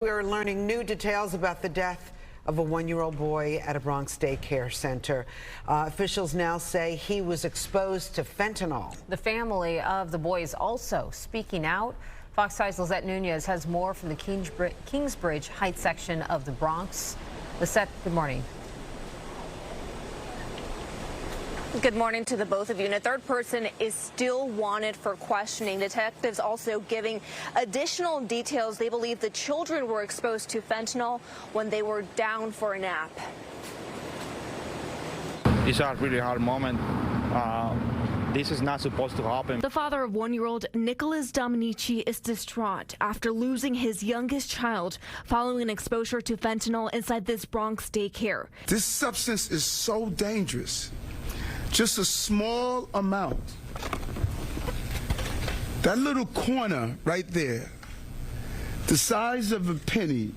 We're learning new details about the death of a one-year-old boy at a Bronx daycare center. Officials now say he was exposed to fentanyl. The family of the boy is also speaking out. Fox 5's Lissette Nunez has more from the Kingsbridge Heights section of the Bronx. Lissette, good morning. Good morning to the both of you. And a third person is still wanted for questioning. Detectives also giving additional details. They believe the children were exposed to fentanyl when they were down for a nap. It's a really hard moment. This is not supposed to happen. The father of one-year-old Nicholas Dominici is distraught after losing his youngest child following exposure to fentanyl inside this Bronx daycare. This substance is so dangerous. Just a small amount. That little corner right there, the size of a penny,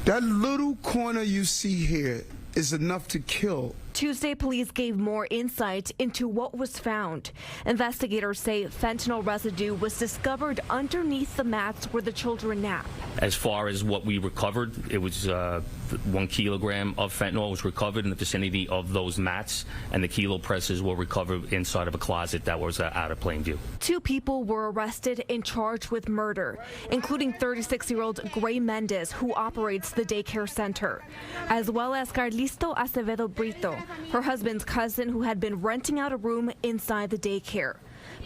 that little corner you see here is enough to kill. Tuesday, police gave more insight into what was found. Investigators say fentanyl residue was discovered underneath the mats where the children nap. As far as what we recovered, it was 1 kilogram of fentanyl was recovered in the vicinity of those mats, and the kilo presses were recovered inside of a closet that was out of plain view. 2 people were arrested and charged with murder, including 36-year-old Gray Mendez, who operates the daycare center, as well as Carlisto Acevedo Brito, her husband's cousin, who had been renting out a room inside the daycare.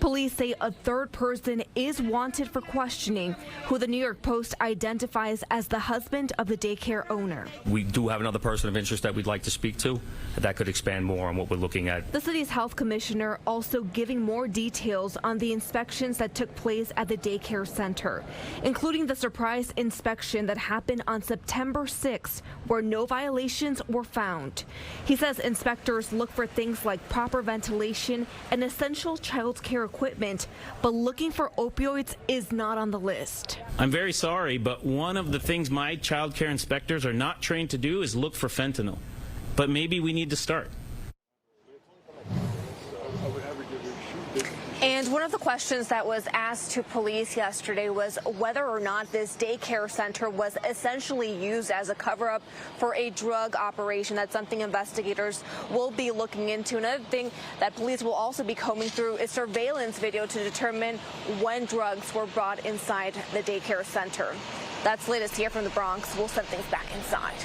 Police say a third person is wanted for questioning, who the New York Post identifies as the husband of the daycare owner. We do have another person of interest that we'd like to speak to that could expand more on what we're looking at. The city's health commissioner also giving more details on the inspections that took place at the daycare center, including the surprise inspection that happened on September 6th, where no violations were found. He says inspectors look for things like proper ventilation and essential child care equipment, but looking for opioids is not on the list. I'm very sorry, but one of the things my child care inspectors are not trained to do is look for fentanyl. But maybe we need to start. And one of the questions that was asked to police yesterday was whether or not this daycare center was essentially used as a cover-up for a drug operation. That's something investigators will be looking into. Another thing that police will also be combing through is surveillance video to determine when drugs were brought inside the daycare center. That's latest here from the Bronx. We'll send things back inside.